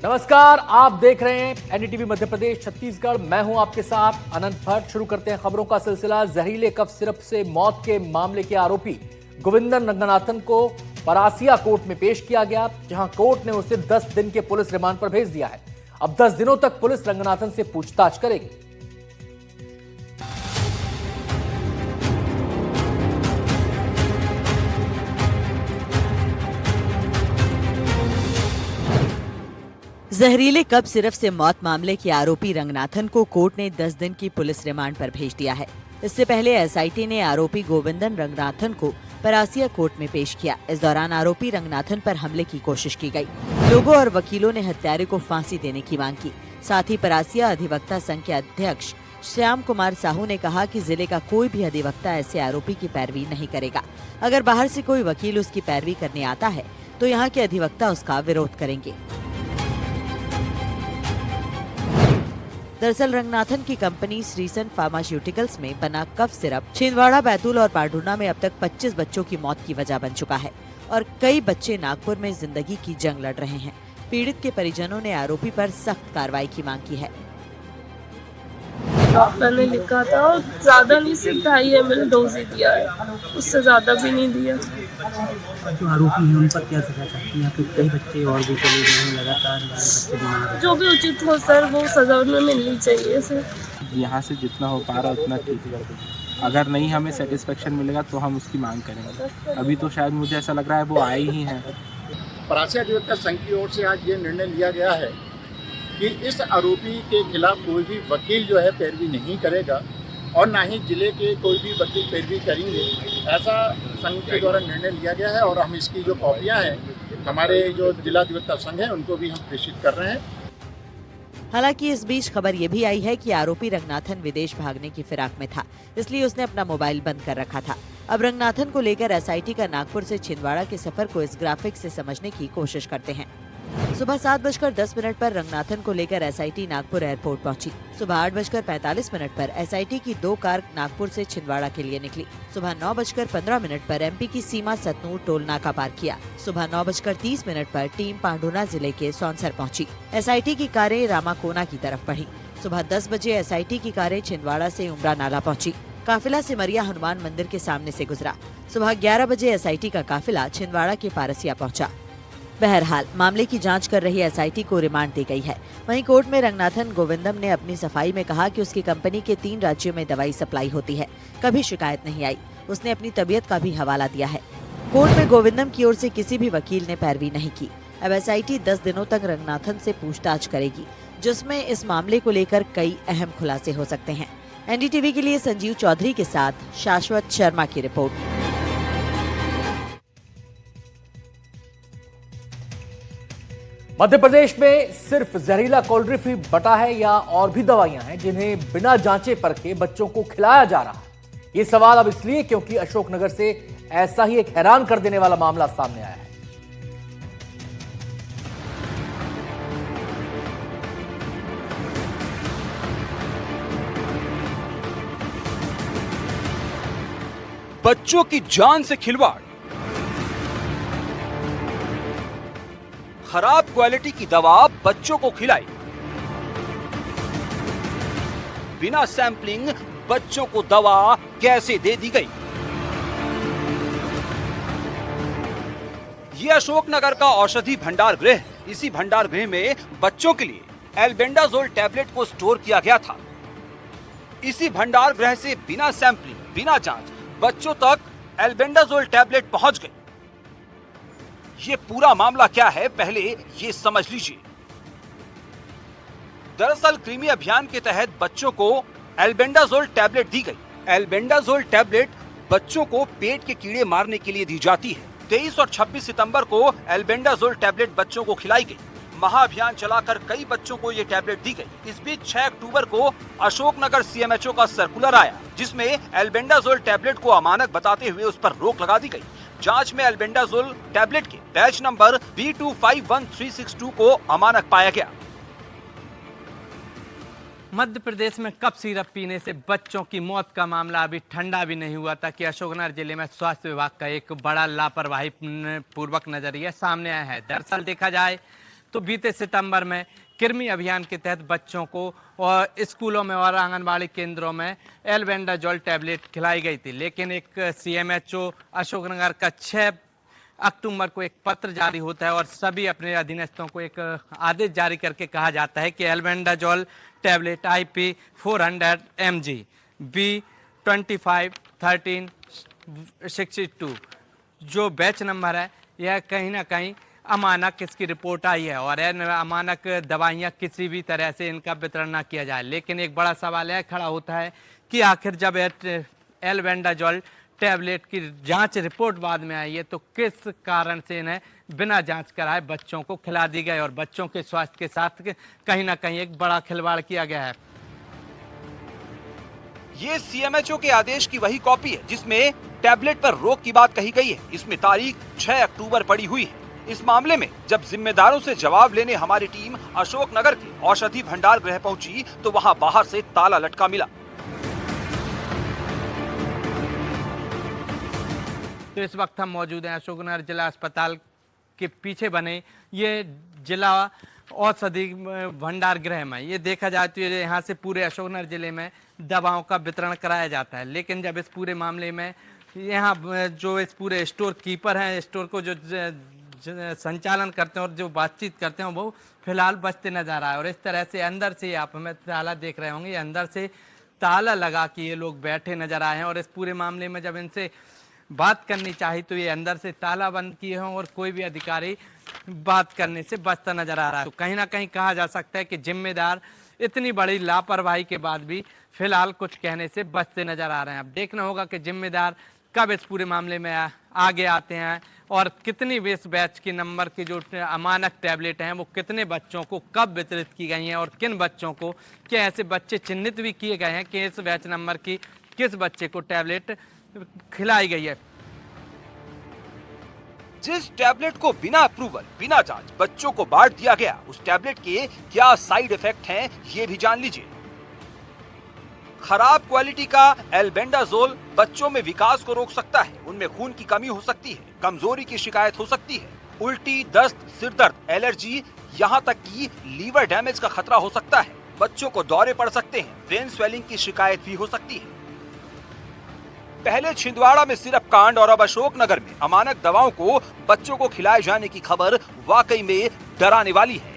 नमस्कार, आप देख रहे हैं एनडीटीवी मध्य प्रदेश छत्तीसगढ़। मैं हूं आपके साथ अनंत भट्ट। शुरू करते हैं खबरों का सिलसिला। जहरीले कफ सिरप से मौत के मामले के आरोपी गोविंदन रंगनाथन को परासिया कोर्ट में पेश किया गया, जहां कोर्ट ने उसे 10 दिन के पुलिस रिमांड पर भेज दिया है। अब 10 दिनों तक पुलिस रंगनाथन से पूछताछ करेगी। जहरीले कफ सिरप से मौत मामले के आरोपी रंगनाथन को कोर्ट ने 10 दिन की पुलिस रिमांड पर भेज दिया है। इससे पहले एसआईटी ने आरोपी गोविंदन रंगनाथन को परासिया कोर्ट में पेश किया। इस दौरान आरोपी रंगनाथन पर हमले की कोशिश की गई। लोगों और वकीलों ने हत्यारे को फांसी देने की मांग की। साथ ही परासिया अधिवक्ता संघ के अध्यक्ष श्याम कुमार साहू ने कहा कि जिले का कोई भी अधिवक्ता ऐसे आरोपी की पैरवी नहीं करेगा। अगर बाहर से कोई वकील उसकी पैरवी करने आता है तो यहाँ के अधिवक्ता उसका विरोध करेंगे। दरअसल रंगनाथन की कंपनी श्रीसन फार्मास्यूटिकल्स में बना कफ सिरप छिंदवाड़ा, बैतूल और पांढुर्णा में अब तक 25 बच्चों की मौत की वजह बन चुका है और कई बच्चे नागपुर में जिंदगी की जंग लड़ रहे हैं। पीड़ित के परिजनों ने आरोपी पर सख्त कार्रवाई की मांग की है। डॉक्टर ने लिखा था और ज्यादा नहीं, सिर्फ 2.5 ml डोज ही दिया है, उससे ज्यादा भी नहीं दिया। जो आरोपी हैं उन पर क्या सजा चाहती हैं? आपके कई बच्चे और भी चले गए हैं, लगातार बच्चे बीमार हैं। जो भी उचित हो सर, वो सजा उन्हें मिलनी चाहिए सर। यहाँ से जितना हो पा रहा उतना ठीक कर देंगे। अगर नहीं हमें सेटिस्फेक्शन मिलेगा तो हम उसकी मांग करेंगे। अभी तो शायद मुझे ऐसा लग रहा है वो आए ही हैं। परासिया अधिवक्ता संघ की ओर से आज ये निर्णय लिया गया है कि इस आरोपी के खिलाफ कोई भी वकील जो है पैरवी नहीं करेगा और ना ही जिले के कोई भी वकील पैरवी करेंगे। ऐसा संघ के द्वारा निर्णय लिया गया है और हम इसकी जो कॉपियां हैं हमारे जो जिला अधिवक्ता संघ है उनको भी हम प्रेषित कर रहे हैं। हालांकि इस बीच खबर ये भी आई है कि आरोपी रंगनाथन विदेश भागने की फिराक में था, इसलिए उसने अपना मोबाइल बंद कर रखा था। अब रंगनाथन को लेकर एसआईटी का नागपुर से छिंदवाड़ा के सफर को इस ग्राफिक से समझने की कोशिश करते हैं। सुबह 7:10 पर रंगनाथन को लेकर एसआईटी नागपुर एयरपोर्ट पहुंची। सुबह 8:45 पर एसआईटी की 2 कार नागपुर से छिंदवाड़ा के लिए निकली। सुबह 9:15 पर एमपी की सीमा सतनूर टोल नाका पार किया। सुबह 9:30 पर टीम पांढुर्णा जिले के सौंसर पहुंची। एसआईटी की कारें रामाकोना की तरफ बढ़ी। सुबह 10 बजे एसआईटी की कारें छिंदवाड़ा से उमरा नाला पहुंची। काफिला सिमरिया हनुमान मंदिर के सामने से गुजरा। सुबह 11 बजे एसआईटी का काफिला छिंदवाड़ा के पारसिया पहुंचा। बहरहाल मामले की जांच कर रही एसआईटी को रिमांड दी गई है। वहीं कोर्ट में रंगनाथन गोविंदम ने अपनी सफाई में कहा कि उसकी कंपनी के 3 राज्यों में दवाई सप्लाई होती है, कभी शिकायत नहीं आई। उसने अपनी तबीयत का भी हवाला दिया है। कोर्ट में गोविंदम की ओर से किसी भी वकील ने पैरवी नहीं की। अब एसआईटी 10 दिनों तक रंगनाथन से पूछताछ करेगी, जिसमें इस मामले को लेकर कई अहम खुलासे हो सकते हैं। एनडीटीवी के लिए संजीव चौधरी के साथ शाश्वत शर्मा की रिपोर्ट। मध्य प्रदेश में सिर्फ जहरीला कोल्ड्रिप ही बटा है या और भी दवाइयां हैं जिन्हें बिना जांचे परखे बच्चों को खिलाया जा रहा है? ये सवाल अब इसलिए क्योंकि अशोकनगर से ऐसा ही एक हैरान कर देने वाला मामला सामने आया है। बच्चों की जान से खिलवाड़, खराब क्वालिटी की दवा बच्चों को खिलाई, बिना सैंपलिंग बच्चों को दवा कैसे दे दी गई? ये अशोकनगर का औषधि भंडार गृह है। इसी भंडार गृह में बच्चों के लिए एल्बेंडाजोल टैबलेट को स्टोर किया गया था। इसी भंडार गृह से बिना सैंपलिंग, बिना जांच बच्चों तक एल्बेंडाजोल टैबलेट पहुंच गए। ये पूरा मामला क्या है, पहले ये समझ लीजिए। दरअसल कृमि अभियान के तहत बच्चों को एल्बेंडाजोल टैबलेट दी गई। एल्बेंडाजोल टैबलेट बच्चों को पेट के कीड़े मारने के लिए दी जाती है। 23 और 26 सितंबर को एल्बेंडाजोल टैबलेट बच्चों को खिलाई गई। महाअभियान चलाकर कई बच्चों को ये टैबलेट दी गई। इस बीच 6 अक्टूबर को अशोकनगर सीएमएचओ का सर्कुलर आया, जिसमें एल्बेंडाजोल टैबलेट को अमानक बताते हुए उस पर रोक लगा दी गई। जांच में एल्बेंडाजोल टैबलेट के बैच नंबर B251362 को अमानक पाया गया। मध्य प्रदेश में कफ सिरप पीने से बच्चों की मौत का मामला अभी ठंडा भी नहीं हुआ था कि अशोकनगर जिले में स्वास्थ्य विभाग का एक बड़ा लापरवाही पूर्वक नजरिया सामने आया है। दरअसल देखा जाए तो बीते सितंबर में कृमि अभियान के तहत बच्चों को और स्कूलों में और आंगनबाड़ी केंद्रों में एल्बेंडाजोल टैबलेट खिलाई गई थी। लेकिन एक CMHO अशोकनगर का 6 अक्टूबर को एक पत्र जारी होता है और सभी अपने अधीनस्थों को एक आदेश जारी करके कहा जाता है कि albendazole tablet IP 400 mg B251362 जो बैच नंबर है, यह कहीं ना कहीं अमानक इसकी रिपोर्ट आई है और अमानक दवाइयाँ किसी भी तरह से इनका वितरण ना किया जाए। लेकिन एक बड़ा सवाल यह खड़ा होता है कि आखिर जब एल्बेंडाजोल टैबलेट की जांच रिपोर्ट बाद में आई है तो किस कारण से इन्हें बिना जांच कराए बच्चों को खिला दी गई और बच्चों के स्वास्थ्य के साथ कहीं ना कहीं एक बड़ा खिलवाड़ किया गया है। ये CMHO के आदेश की वही कॉपी है जिसमें टैबलेट पर रोक की बात कही गई है। इसमें तारीख 6 अक्टूबर पड़ी हुई है। इस मामले में जब जिम्मेदारों से जवाब लेने हमारी टीम अशोकनगर के औषधि भंडार गृह पहुंची तो वहां बाहर से ताला लटका मिला। तो इस वक्त हम मौजूद हैं अशोकनगर जिला अस्पताल के पीछे बने ये जिला औषधि भंडार गृह में। ये देखा जाए तो यहाँ से पूरे अशोकनगर जिले में दवाओं का वितरण कराया जाता है। लेकिन जब इस पूरे मामले में यहाँ जो इस पूरे स्टोर कीपर हैं, स्टोर को जो संचालन करते हैं और जो बातचीत करते हैं वो फिलहाल बचते नजर आ रहा है। और इस तरह से अंदर से आप हमें ताला देख रहे होंगे, अंदर से ताला लगा के ये लोग बैठे नजर आए हैं। और इस पूरे मामले में जब इनसे बात करनी चाहिए तो ये अंदर से ताला बंद किए हों और कोई भी अधिकारी बात करने से बचता नजर आ रहा है। तो कहीं ना कहीं कहा जा सकता है कि जिम्मेदार इतनी बड़ी लापरवाही के बाद भी फिलहाल कुछ कहने से बचते नजर आ रहे हैं। अब देखना होगा कि जिम्मेदार कब इस पूरे मामले में आगे आते हैं और कितनी इस बैच के नंबर के जो अमानक टैबलेट हैं वो कितने बच्चों को कब वितरित की गई हैं और किन बच्चों को, क्या ऐसे बच्चे चिन्हित भी किए गए हैं कि इस बैच नंबर की किस बच्चे को टैबलेट खिलाई गई है। जिस टैबलेट को बिना अप्रूवल, बिना जांच बच्चों को बांट दिया गया, उस टैबलेट के क्या साइड इफेक्ट हैं ये भी जान लीजिए। खराब क्वालिटी का एल्बेंडाजोल बच्चों में विकास को रोक सकता है, उनमें खून की कमी हो सकती है, कमजोरी की शिकायत हो सकती है, उल्टी, दस्त, सिरदर्द, एलर्जी, यहाँ तक कि लीवर डैमेज का खतरा हो सकता है। बच्चों को दौरे पड़ सकते हैं, ब्रेन स्वेलिंग की शिकायत भी हो सकती है। पहले छिंदवाड़ा में सिरप कांड और अब अशोकनगर में अमानक दवाओं को बच्चों को खिलाए जाने की खबर वाकई में डराने वाली है।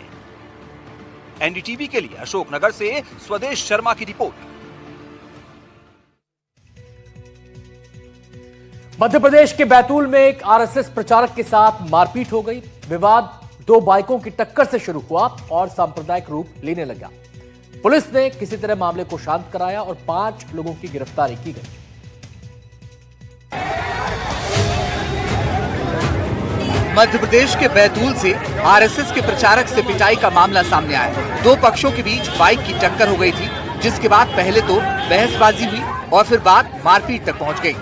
NDTV के लिए अशोकनगर से स्वदेश शर्मा की रिपोर्ट। मध्य प्रदेश के बैतूल में एक RSS प्रचारक के साथ मारपीट हो गई। विवाद 2 बाइकों की टक्कर से शुरू हुआ और सांप्रदायिक रूप लेने लगा। पुलिस ने किसी तरह मामले को शांत कराया और 5 लोगों की गिरफ्तारी की गई। मध्य प्रदेश के बैतूल से RSS के प्रचारक से पिटाई का मामला सामने आया। 2 पक्षों के बीच बाइक की टक्कर हो गई थी, जिसके बाद पहले तो बहसबाजी हुई और फिर बात मारपीट तक पहुंच गई।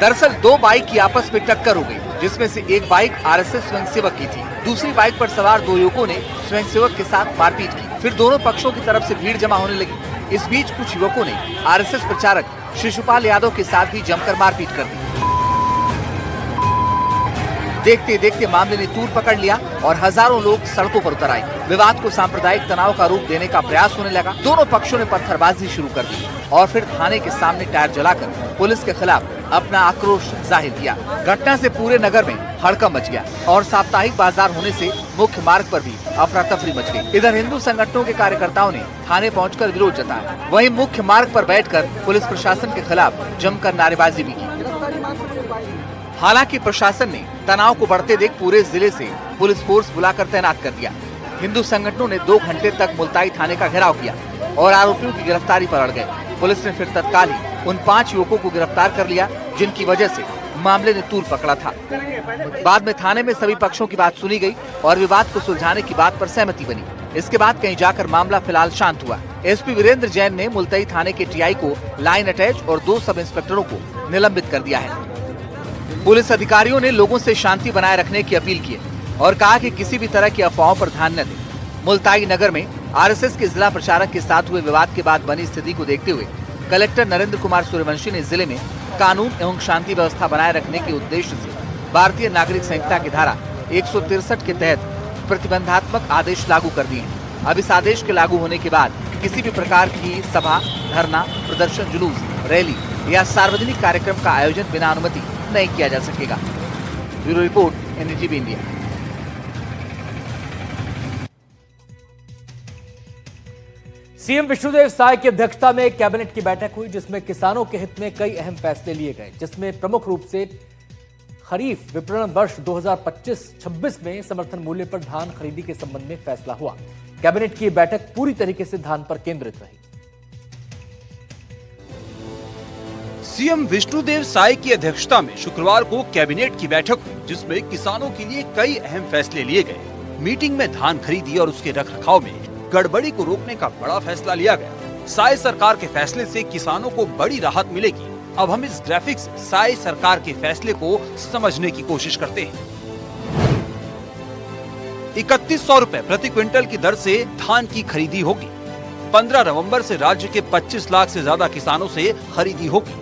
दरअसल 2 बाइक की आपस में टक्कर हो गई, जिसमें से एक बाइक RSS स्वयंसेवक की थी। दूसरी बाइक पर सवार 2 युवकों ने स्वयंसेवक के साथ मारपीट की। फिर दोनों पक्षों की तरफ से भीड़ जमा होने लगी। इस बीच कुछ युवकों ने RSS प्रचारक शिशुपाल यादव के साथ भी जमकर मारपीट कर दी। देखते देखते मामले ने तूल पकड़ लिया और हजारों लोग सड़कों पर उतर आए। विवाद को सांप्रदायिक तनाव का रूप देने का प्रयास होने लगा। दोनों पक्षों ने पत्थरबाजी शुरू कर दी और फिर थाने के सामने टायर जलाकर पुलिस के खिलाफ अपना आक्रोश जाहिर किया। घटना से पूरे नगर में हड़कंप मच गया और साप्ताहिक बाजार होने से मुख्य मार्ग पर भी अफरा तफरी मच गई। इधर हिंदू संगठनों के कार्यकर्ताओं ने थाने पहुंचकर विरोध जताया। वहीं मुख्य मार्ग पर बैठकर पुलिस प्रशासन के खिलाफ जमकर नारेबाजी भी की। हालांकि प्रशासन ने तनाव को बढ़ते देख पूरे जिले से पुलिस फोर्स बुलाकर तैनात कर दिया। हिंदू संगठनों ने 2 घंटे तक मुल्ताई थाने का घेराव किया और आरोपियों की गिरफ्तारी पर अड़ गए। पुलिस ने फिर तत्काल ही उन 5 युवकों को गिरफ्तार कर लिया, जिनकी वजह से मामले ने तूल पकड़ा था। बाद में थाने में सभी पक्षों की बात सुनी गई और विवाद को सुलझाने की बात पर सहमति बनी। इसके बाद कहीं जाकर मामला फिलहाल शांत हुआ। SP वीरेंद्र जैन ने मुल्ताई थाने के TI को लाइन अटैच और 2 सब इंस्पेक्टरों को निलंबित कर दिया है। पुलिस अधिकारियों ने लोगों से शांति बनाए रखने की अपील की और कहा कि किसी भी तरह की अफवाहों पर ध्यान न दें। मुल्ताई नगर में RSS के जिला प्रचारक के साथ हुए विवाद के बाद बनी स्थिति को देखते हुए कलेक्टर नरेंद्र कुमार सूर्यवंशी ने जिले में कानून एवं शांति व्यवस्था बनाए रखने के उद्देश्य से भारतीय नागरिक संहिता की धारा 163 के तहत प्रतिबंधात्मक आदेश लागू कर दिए हैं। अब इस आदेश के लागू होने के बाद किसी भी प्रकार की सभा, धरना, प्रदर्शन, जुलूस, रैली या सार्वजनिक कार्यक्रम का आयोजन बिना अनुमति नहीं किया जा सकेगा। Bureau report, NDTV India. CM Vishnudeo Sai की अध्यक्षता में कैबिनेट की बैठक हुई, जिसमें किसानों के हित में कई अहम फैसले लिए गए, जिसमें प्रमुख रूप से खरीफ विपणन वर्ष 2025-26 में समर्थन मूल्य पर धान खरीदी के संबंध में फैसला हुआ। कैबिनेट की बैठक पूरी तरीके से धान पर केंद्रित रही। सीएम विष्णुदेव साय की अध्यक्षता में शुक्रवार को कैबिनेट की बैठक हुई, जिसमें किसानों के लिए कई अहम फैसले लिए गए। मीटिंग में धान खरीदी और उसके रखरखाव में गड़बड़ी को रोकने का बड़ा फैसला लिया गया। साय सरकार के फैसले से किसानों को बड़ी राहत मिलेगी। अब हम इस ग्राफिक से साय सरकार के फैसले को समझने की कोशिश करते हैं। 3100 रुपए प्रति क्विंटल की दर से धान की खरीदी होगी। 15 नवंबर से राज्य के 25 लाख से ज्यादा किसानों से खरीदी होगी।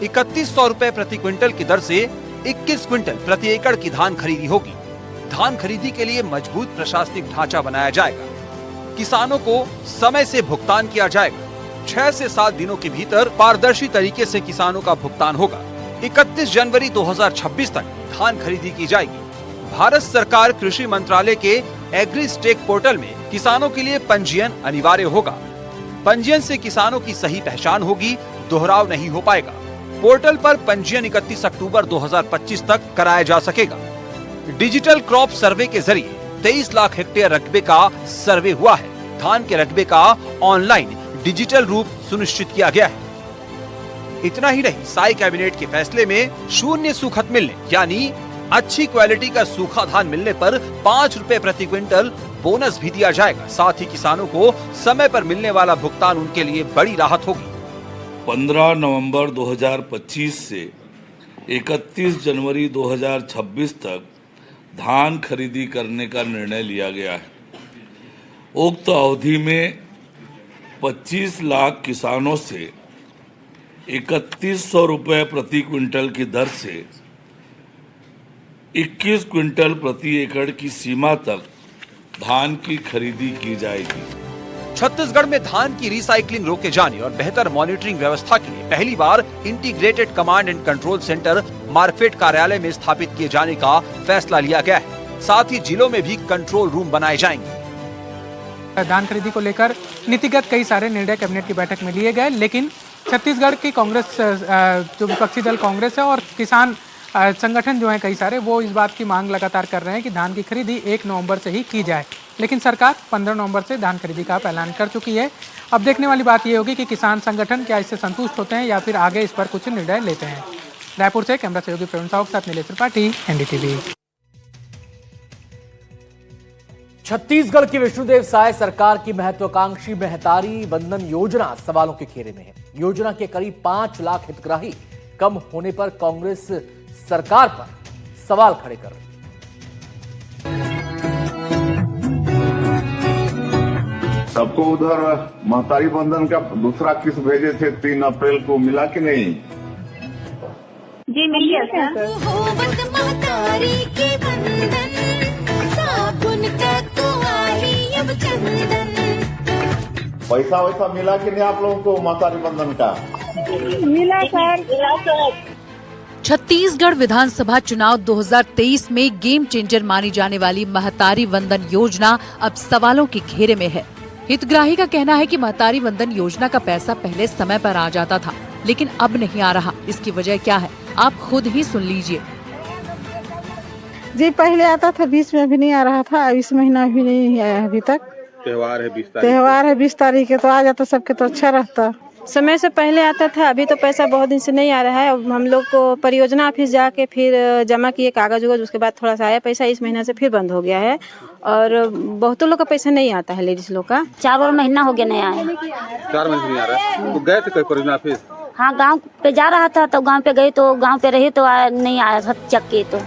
3100 रुपए प्रति क्विंटल की दर से 21 क्विंटल प्रति एकड़ की धान खरीदी होगी। धान खरीदी के लिए मजबूत प्रशासनिक ढांचा बनाया जाएगा। किसानों को समय से भुगतान किया जाएगा। 6 से 7 दिनों के भीतर पारदर्शी तरीके से किसानों का भुगतान होगा। 31 जनवरी 2026 तक धान खरीदी की जाएगी। भारत सरकार कृषि मंत्रालय के एग्री स्टेक पोर्टल में किसानों के लिए पंजीयन अनिवार्य होगा। पंजीयन से किसानों की सही पहचान होगी, दोहराव नहीं हो पाएगा। पोर्टल पर पंजीयन 31 अक्टूबर 2025 तक कराया जा सकेगा। डिजिटल क्रॉप सर्वे के जरिए 23 लाख हेक्टेयर रकबे का सर्वे हुआ है। धान के रकबे का ऑनलाइन डिजिटल रूप सुनिश्चित किया गया है। इतना ही नहीं, साय कैबिनेट के फैसले में शून्य सूखत मिलने यानी अच्छी क्वालिटी का सूखा धान मिलने पर 5 रुपए प्रति क्विंटल बोनस भी दिया जाएगा। साथ ही किसानों को समय पर मिलने वाला भुगतान उनके लिए बड़ी राहत होगी। 15 नवंबर 2025 से 31 जनवरी 2026 तक धान खरीदी करने का निर्णय लिया गया है। उक्त अवधि में 25 लाख किसानों से 3100 रुपये प्रति क्विंटल की दर से 21 क्विंटल प्रति एकड़ की सीमा तक धान की खरीदी की जाएगी। छत्तीसगढ़ में धान की रिसाइकलिंग रोके जाने और बेहतर मॉनिटरिंग व्यवस्था के लिए पहली बार integrated command and control centre Markfed कार्यालय में स्थापित किए जाने का फैसला लिया गया है। साथ ही जिलों में भी कंट्रोल रूम बनाए जाएंगे। धान खरीदी को लेकर नीतिगत कई सारे निर्णय कैबिनेट की बैठक में लिए गए, लेकिन छत्तीसगढ़ की कांग्रेस, जो विपक्षी दल कांग्रेस है, और किसान संगठन जो है कई सारे, वो इस बात की मांग लगातार कर रहे हैं कि धान की खरीदी 1 नवंबर से ही की जाए। लेकिन सरकार 15 नवंबर से धान खरीदी का ऐलान कर चुकी है। अब देखने वाली बात ये होगी कि किसान संगठन क्या इससे संतुष्ट होते हैं या फिर आगे इस पर कुछ निर्णय लेते हैं। रायपुर से कैमरा सहयोगी प्रवीण साहू के साथ नीलेश त्रिपाठी, एनडीटीवी। छत्तीसगढ़ की विष्णुदेव साय सरकार की महत्वाकांक्षी महतारी वंदन योजना सवालों के घेरे में है। योजना के करीब 5 लाख हितग्राही कम होने पर कांग्रेस सरकार पर सवाल खड़े कर रही है। सबको उधर महतारी बंधन का दूसरा किस्त भेजे थे 3 अप्रैल को, मिला कि नहीं? जी मिल गया सर। पैसा वैसा मिला कि नहीं आप लोगों को महतारी बंधन का? मिला सर। छत्तीसगढ़ विधानसभा चुनाव 2023 में गेम चेंजर मानी जाने वाली महतारी वंदन योजना अब सवालों के घेरे में है। हितग्राही का कहना है कि महतारी वंदन योजना का पैसा पहले समय पर आ जाता था, लेकिन अब नहीं आ रहा। इसकी वजह क्या है, आप खुद ही सुन लीजिए। जी पहले आता था, 20 में भी नहीं आ रहा था, इस महीना भी नहीं आया अभी तक। त्योहार है 20 तारीख। त्योहार है 20 तारीख के, तो आ जाता सबके तो अच्छा रहता। समय से पहले आता था, अभी तो पैसा बहुत दिन से नहीं आ रहा है। अब हम लोग को परियोजना ऑफिस जाके फिर जमा किए कागज उगज, उसके बाद थोड़ा सा आया पैसा। इस महीना से फिर बंद हो गया है और बहुतों लोग का पैसा नहीं आता है, लेडीज लोग का। 4 महीना हो गया नहीं आया। 4 महीने नहीं आ रहा है। तो गए थे कोई परियोजना ऑफिस? हाँ, गांव पे जा रहा था तो गांव पे गई, तो गांव पे रही तो नहीं आया था चक के। तो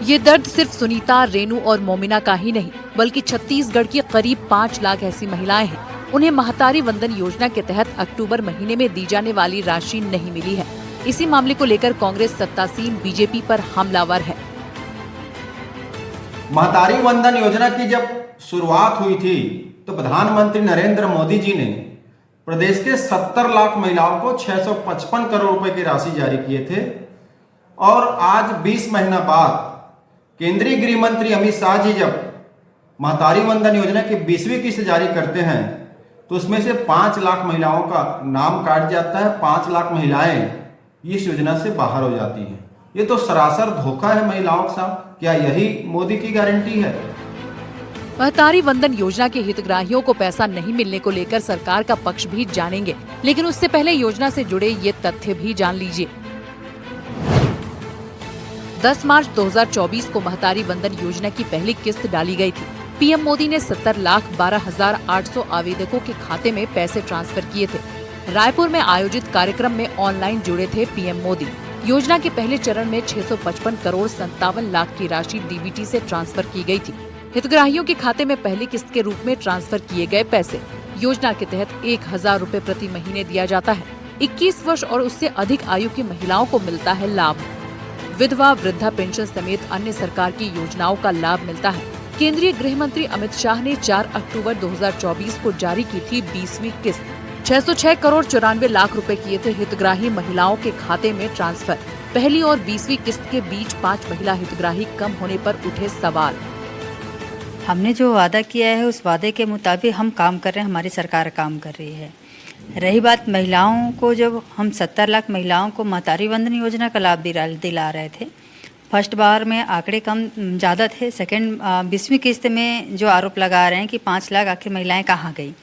ये दर्द सिर्फ सुनीता, रेनू और मोमिना का ही नहीं, बल्कि छत्तीसगढ़ की करीब 5 लाख ऐसी महिलाएं हैं। उन्हें महतारी वंदन योजना के तहत अक्टूबर महीने में दी जाने वाली राशि नहीं मिली है। इसी मामले को लेकर कांग्रेस सत्तासीन बीजेपी पर हमलावर है। महतारी वंदन योजना की जब शुरुआत हुई थी तो प्रधानमंत्री नरेंद्र मोदी जी ने प्रदेश के 70 लाख महिलाओं को 655 करोड़ रुपए की राशि जारी किए थे और आज 20 महीना बाद केंद्रीय गृह मंत्री अमित शाह जी जब महतारी वंदन योजना की 20वीं किस्त जारी करते हैं तो उसमें से 5 लाख महिलाओं का नाम काट जाता है। 5 लाख महिलाएं इस योजना से बाहर हो जाती हैं। ये तो सरासर धोखा है महिलाओं के साथ। क्या यही मोदी की गारंटी है? महतारी वंदन योजना के हितग्राहियों को पैसा नहीं मिलने को लेकर सरकार का पक्ष भी जानेंगे, लेकिन उससे पहले योजना से जुड़े ये तथ्य भी जान लीजिए। 10 मार्च 2024 को महतारी वंदन योजना की पहली किस्त डाली गई थी। पीएम मोदी ने 70,12,800 आवेदकों के खाते में पैसे ट्रांसफर किए थे। रायपुर में आयोजित कार्यक्रम में ऑनलाइन जुड़े थे पीएम मोदी। योजना के पहले चरण में 655 करोड़ 57 लाख की राशि डीबीटी से ट्रांसफर की गई थी। हितग्राहियों के खाते में पहली किस्त के रूप में ट्रांसफर किए गए पैसे योजना के तहत 1,000 रुपए प्रति महीने दिया जाता है। 21 वर्ष और उससे अधिक आयु की महिलाओं को मिलता है लाभ। विधवा वृद्धा पेंशन समेत अन्य सरकार की योजनाओं का लाभ मिलता है। केंद्रीय गृह मंत्री अमित शाह ने 4 अक्टूबर 2024 को जारी की थी 20वीं किस्त। 606 करोड़ 94 लाख रुपए किए थे हितग्राही महिलाओं के खाते में ट्रांसफर। पहली और 20वीं किस्त के बीच 5 महिला हितग्राही कम होने पर उठे सवाल। हमने जो वादा किया है उस वादे के मुताबिक हम काम कर रहे हैं, हमारी सरकार काम कर रही है। रही बात महिलाओं को, जब हम 70 लाख महिलाओं को महतारी वंदन योजना का लाभ दिला रहे थे, फर्स्ट बार में आंकड़े कम ज़्यादा थे। सेकंड 20वीं किस्त में जो आरोप लगा रहे हैं कि 5 लाख आखिर महिलाएं कहाँ गई,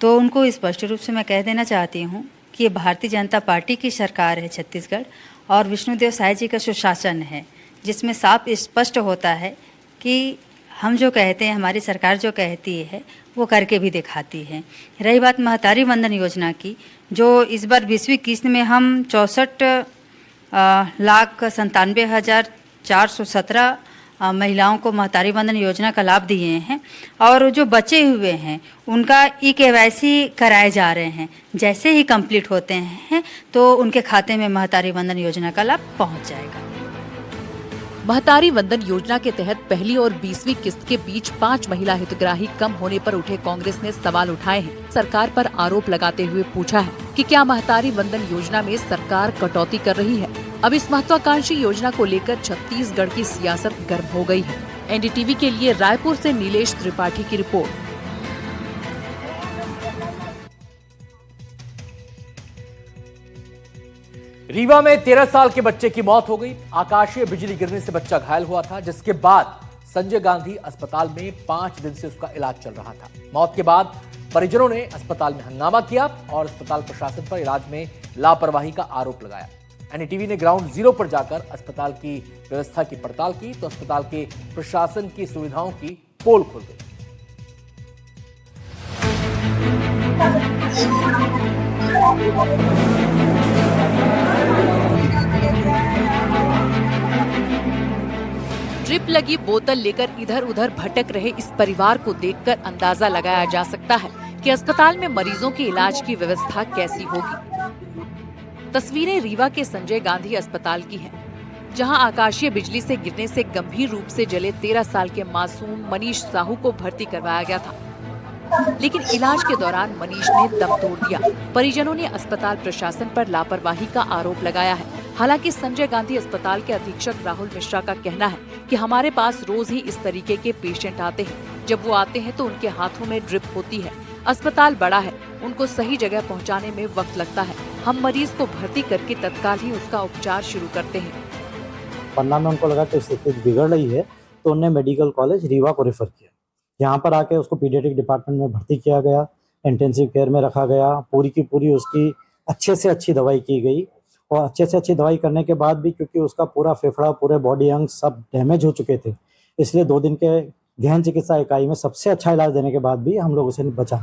तो उनको स्पष्ट रूप से मैं कह देना चाहती हूँ कि ये भारतीय जनता पार्टी की सरकार है छत्तीसगढ़ और विष्णुदेव साय जी का सुशासन है, जिसमें साफ स्पष्ट होता है कि हम जो कहते हैं, हमारी सरकार जो कहती है वो करके भी दिखाती है। रही बात महतारी वंदन योजना की, जो इस बार 20वीं किस्त में हम 64,97,417 महिलाओं को महतारी वंदन योजना का लाभ दिए हैं और जो बचे हुए हैं उनका ई-केवाईसी कराए जा रहे हैं। जैसे ही कंप्लीट होते हैं तो उनके खाते में महतारी वंदन योजना का लाभ पहुंच जाएगा। महतारी वंदन योजना के तहत पहली और 20वीं किस्त के बीच 5 महिला हितग्राही कम होने पर उठे कांग्रेस ने सवाल उठाए हैं। सरकार पर आरोप लगाते हुए पूछा है कि क्या महतारी वंदन योजना में सरकार कटौती कर रही है। अब इस महत्वाकांक्षी योजना को लेकर छत्तीसगढ़ की सियासत गर्म हो गई है। एनडीटीवी के लिए रायपुर से नीलेश त्रिपाठी की रिपोर्ट। रीवा में 13 साल के बच्चे की मौत हो गई। आकाशीय बिजली गिरने से बच्चा घायल हुआ था, जिसके बाद संजय गांधी अस्पताल में 5 दिन से उसका इलाज चल रहा था। मौत के बाद परिजनों ने अस्पताल में हंगामा किया और अस्पताल प्रशासन पर इलाज में लापरवाही का आरोप लगाया। एनडीटीवी ने ग्राउंड जीरो पर जाकर अस्पताल की व्यवस्था की पड़ताल की तो अस्पताल के प्रशासन की सुविधाओं की पोल खुल गई। ड्रिप लगी बोतल लेकर इधर उधर भटक रहे इस परिवार को देखकर अंदाजा लगाया जा सकता है कि अस्पताल में मरीजों के इलाज की व्यवस्था कैसी होगी। तस्वीरें रीवा के संजय गांधी अस्पताल की हैं, जहां आकाशीय बिजली से गिरने से गंभीर रूप से जले 13 साल के मासूम मनीष साहू को भर्ती करवाया गया था, लेकिन इलाज के दौरान मनीष ने दम तोड़ दिया। परिजनों ने अस्पताल प्रशासन पर लापरवाही का आरोप लगाया है। हालांकि संजय गांधी अस्पताल के अधीक्षक राहुल मिश्रा का कहना है कि हमारे पास रोज ही इस तरीके के पेशेंट आते हैं। जब वो आते हैं तो उनके हाथों में ड्रिप होती है। अस्पताल बड़ा है, उनको सही जगह पहुंचाने में वक्त लगता है। हम मरीज को भर्ती करके तत्काल ही उसका उपचार शुरू करते हैं। पन्ना में उनको लगा कि स्थिति बिगड़ रही है तो उन्हें मेडिकल कॉलेज रीवा को रेफर किया। यहाँ पर आके उसको पीडियाट्रिक डिपार्टमेंट में भर्ती किया गया, इंटेंसिव केयर में रखा गया। पूरी की पूरी उसकी अच्छे से अच्छी दवाई की गई और अच्छे से अच्छी दवाई करने के बाद भी, क्योंकि उसका पूरा फेफड़ा, पूरे बॉडी अंग सब डैमेज हो चुके थे, इसलिए 2 दिन के गहन चिकित्सा इकाई में सबसे अच्छा इलाज देने के बाद भी हम लोग उसे बचा।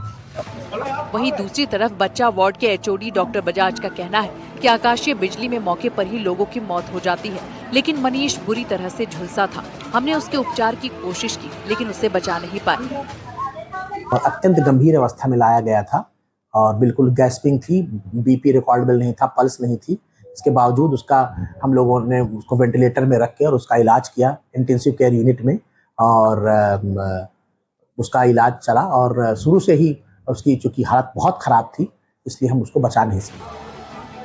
वहीं दूसरी तरफ बच्चा वार्ड के एचओडी डॉक्टर बजाज का कहना है कि आकाशीय बिजली में मौके पर ही लोगों की मौत हो जाती है, लेकिन मनीष बुरी तरह से झुलसा था। हमने उसके उपचार की कोशिश की, लेकिन उसे बचा नहीं पाए। अत्यंत गंभीर अवस्था में लाया गया था और बिल्कुल गैस्पिंग थी, बीपी रिकॉर्डेबल नहीं था, पल्स नहीं थी, इसके बावजूद उसका हम लोगों ने उसको वेंटिलेटर में रख के और उसका इलाज किया इंटेंसिव केयर यूनिट में, और उसका इलाज चला। और शुरू से ही उसकी चूंकि हालत बहुत खराब थी, इसलिए हम उसको बचा नहीं सके।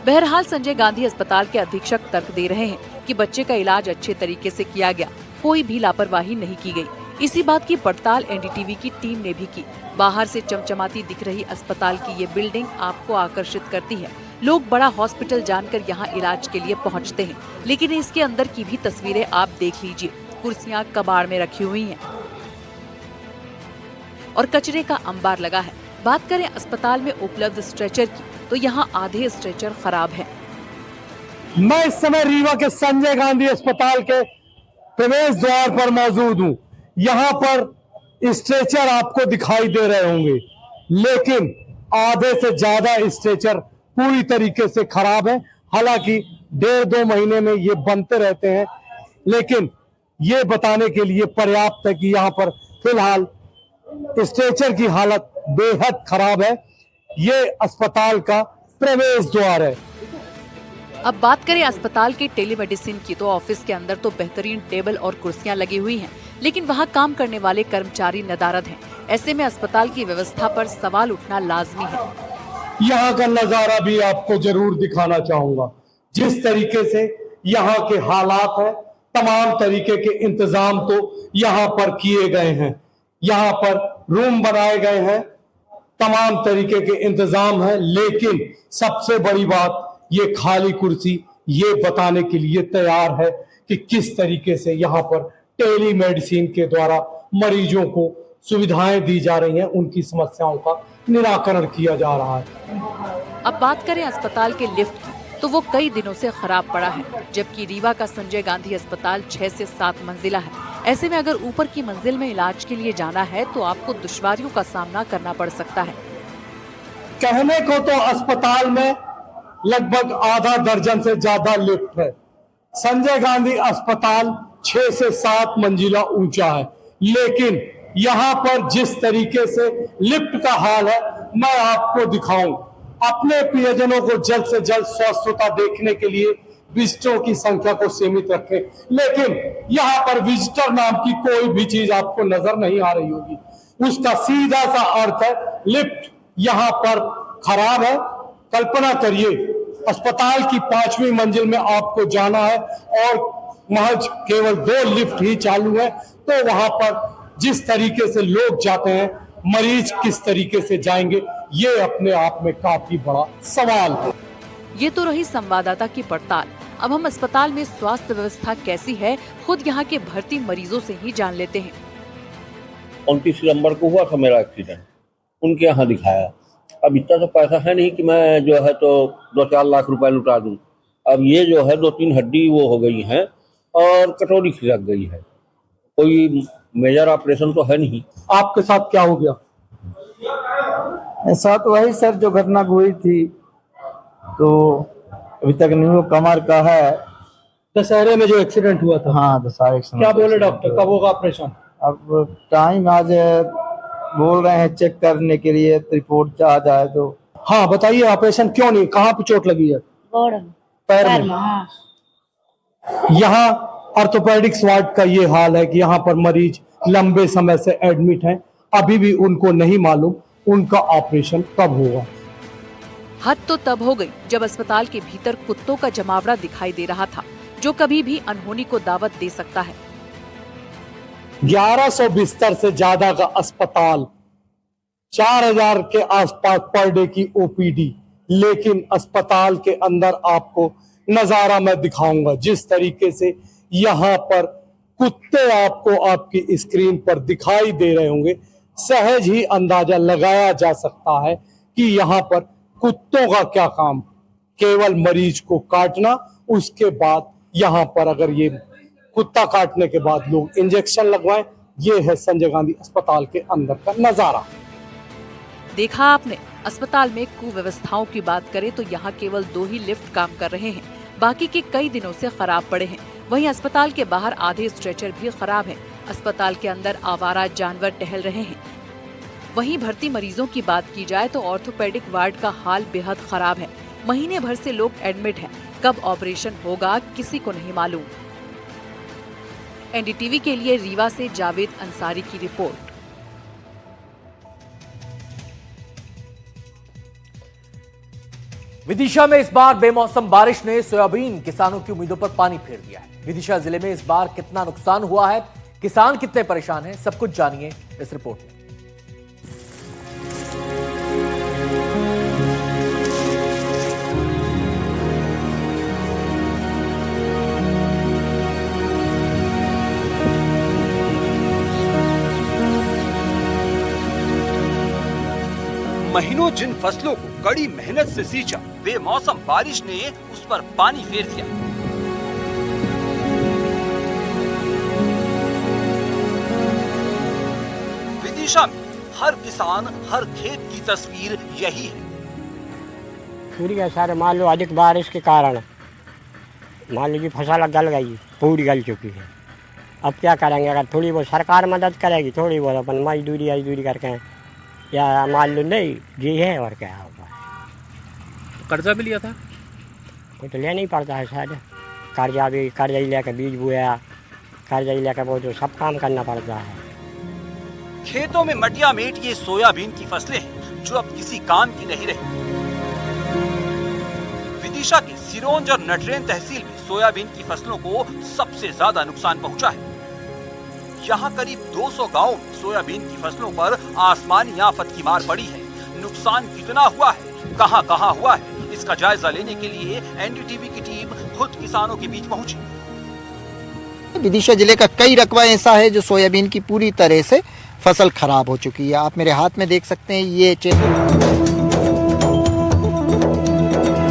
बहरहाल संजय गांधी अस्पताल के अधीक्षक तर्क दे रहे हैं कि बच्चे का इलाज अच्छे तरीके से किया गया, कोई भी लापरवाही नहीं की गई। इसी बात की पड़ताल एनडीटीवी की टीम ने भी की। बाहर से चमचमाती दिख रही अस्पताल की ये बिल्डिंग आपको आकर्षित करती है। लोग बड़ा हॉस्पिटल जानकर यहाँ इलाज के लिए पहुँचते हैं, लेकिन इसके अंदर की भी तस्वीरें आप देख लीजिए। कुर्सियाँ कबाड़ में रखी हुई हैं और कचरे का अंबार लगा है। बात करें अस्पताल में उपलब्ध स्ट्रेचर की, तो यहाँ आधे स्ट्रेचर खराब हैं। मैं इस समय रीवा के संजय गांधी अस्पताल के प्रवेश द्वार पर मौजूद हूँ। यहाँ पर स्ट्रेचर आपको दिखाई दे रहे होंगे, लेकिन आधे से ज्यादा स्ट्रेचर पूरी तरीके से खराब है। हालांकि 1.5-2 महीने में ये बनते रहते हैं, लेकिन ये बताने के लिए पर्याप्त है कि यहाँ पर फिलहाल स्ट्रेचर की हालत बेहद खराब है। ये अस्पताल का प्रवेश द्वार है। अब बात करें अस्पताल के टेलीमेडिसिन की, तो ऑफिस के अंदर तो बेहतरीन टेबल और कुर्सियां लगी हुई हैं, लेकिन वहां काम करने वाले कर्मचारी नदारद हैं। ऐसे में अस्पताल की व्यवस्था पर सवाल उठना लाजमी है। यहाँ का नजारा भी आपको जरूर दिखाना चाहूंगा। जिस तरीके से यहाँ के हालात है, तमाम तरीके के इंतजाम तो यहाँ पर किए गए हैं। यहाँ पर रूम बनाए गए हैं, तमाम तरीके के इंतजाम है, लेकिन सबसे बड़ी बात ये खाली कुर्सी ये बताने के लिए तैयार है कि किस तरीके से यहाँ पर टेलीमेडिसिन के द्वारा मरीजों को सुविधाएं दी जा रही हैं, उनकी समस्याओं का निराकरण किया जा रहा है। अब बात करें अस्पताल के लिफ्ट की, तो वो कई दिनों से खराब पड़ा है, जबकि रीवा का संजय गांधी अस्पताल 6 से 7 मंजिला है। ऐसे में अगर ऊपर की मंजिल में इलाज के लिए जाना है तो आपको दुश्वारियों का सामना करना पड़ सकता है। कहने को तो अस्पताल में लगभग आधा दर्जन से ज्यादा लिफ्ट है। संजय गांधी अस्पताल 6 से 7 मंजिला ऊंचा है, लेकिन यहाँ पर जिस तरीके से लिफ्ट का हाल है, मैं आपको दिखाऊं। अपने प्रियजनों को जल्द से जल्द स्वस्थता देखने के लिए विजिटरों की संख्या को सीमित रखें, लेकिन यहाँ पर विजिटर नाम की कोई भी चीज आपको नजर नहीं आ रही होगी। उसका सीधा सा अर्थ है लिफ्ट यहाँ पर खराब है। कल्पना करिए, अस्पताल की 5वीं मंजिल में आपको जाना है और महज केवल 2 लिफ्ट ही चालू है, तो वहां पर जिस तरीके से लोग जाते हैं, मरीज किस तरीके से जाएंगे, ये अपने आप में काफी बड़ा सवाल है। ये तो रही संवाददाता की पड़ताल। अब हम अस्पताल में स्वास्थ्य व्यवस्था कैसी है, खुद यहाँ के भर्ती मरीजों से ही जान लेते हैं। 29 सितंबर को हुआ था मेरा एक्सीडेंट, उनके यहाँ दिखाया। अब इतना तो पैसा है नहीं कि मैं जो है तो 2-4 लाख रुपए लुटा दूं। अब ये जो है 2-3 हड्डी वो हो गई है और कटोरी खिसक गई है। कोई मेजर ऑपरेशन तो है नहीं। आपके साथ क्या हो गया? ऐसा तो वही सर जो घटना हुई थी, तो अभी तक नहीं हुआ। कमर का है। दशहरे में जो एक्सीडेंट हुआ था? हाँ, दशहरे के समय। क्या बोले डॉक्टर, कब होगा ऑपरेशन? अब टाइम आज बोल रहे हैं चेक करने के लिए, रिपोर्ट आ जाए तो। हाँ बताइए, ऑपरेशन क्यों नहीं, कहाँ पे चोट लगी है? पैर में। हाँ। यहाँ ऑर्थोपेडिक्स वार्ड का ये हाल है कि यहाँ पर मरीज लंबे समय से एडमिट हैं, अभी भी उनको नहीं मालूम उनका ऑपरेशन कब होगा। हद तो तब हो गई जब अस्पताल के भीतर कुत्तों का जमावड़ा दिखाई दे रहा था, जो कभी भी अनहोनी को दावत दे सकता है। 1100 बिस्तर से ज्यादा का अस्पताल, 4000 के आसपास पर डे की ओपीडी, लेकिन अस्पताल के अंदर आपको नजारा मैं दिखाऊंगा। जिस तरीके से यहाँ पर कुत्ते आपको आपकी स्क्रीन पर दिखाई दे रहे होंगे, सहज ही अंदाजा लगाया जा सकता है कि यहाँ पर कुत्तों का क्या काम, केवल मरीज को काटना, उसके बाद यहाँ पर अगर ये कुत्ता काटने के बाद लोग इंजेक्शन लगवाएं। ये है संजय गांधी अस्पताल के अंदर का नजारा। देखा आपने, अस्पताल में कुव्यवस्थाओं की बात करें तो यहाँ केवल 2 ही लिफ्ट काम कर रहे हैं, बाकी के कई दिनों से खराब पड़े हैं। वहीं अस्पताल के बाहर आधे स्ट्रेचर भी खराब हैं। अस्पताल के अंदर आवारा जानवर टहल रहे हैं। वहीं भर्ती मरीजों की बात की जाए तो ऑर्थोपेडिक वार्ड का हाल बेहद खराब है। महीने भर से लोग एडमिट हैं। कब ऑपरेशन होगा किसी को नहीं मालूम। एनडीटीवी के लिए रीवा से जावेद अंसारी की रिपोर्ट। विदिशा में इस बार बेमौसम बारिश ने सोयाबीन किसानों की उम्मीदों पर पानी फेर दिया है। विदिशा जिले में इस बार कितना नुकसान हुआ है, किसान कितने परेशान हैं, सब कुछ जानिए इस रिपोर्ट में। महीनों जिन फसलों को कड़ी मेहनत से सींचा, बेमौसम बारिश ने उस पर पानी फेर दिया। विदिशा में हर किसान, हर खेत की तस्वीर यही है। पूरी सर मान लो अधिक बारिश के कारण मान लीजिए फसल गल गई, पूरी गल चुकी है। अब क्या करेंगे? अगर थोड़ी बहुत सरकार मदद करेगी, थोड़ी बहुत अपन मजदूरी करके या मान लो नहीं जी है, और क्या होगा। कर्जा भी लिया था? कोई तो लेना ही पड़ता है शायद। कर्जा ही लेकर बीज बोया, कर्जा ही लेकर वो जो सब काम करना पड़ता है। खेतों में मटिया मेट ये सोयाबीन की फसलें हैं जो अब किसी काम की नहीं रही। विदिशा के सिरोंज और नटरेन तहसील में सोयाबीन की फसलों को सबसे ज्यादा नुकसान पहुंचा है। यहाँ करीब 200 गांवों में सोयाबीन की फसलों पर आसमानी आफत की मार पड़ी है। नुकसान कितना हुआ है, कहां हुआ है, इसका जायजा लेने के लिए एनडीटीवी की टीम खुद किसानों के बीच पहुंची। विदिशा जिले का कई रकबा ऐसा है जो सोयाबीन की पूरी तरह से फसल खराब हो चुकी है। आप मेरे हाथ में देख सकते हैं, ये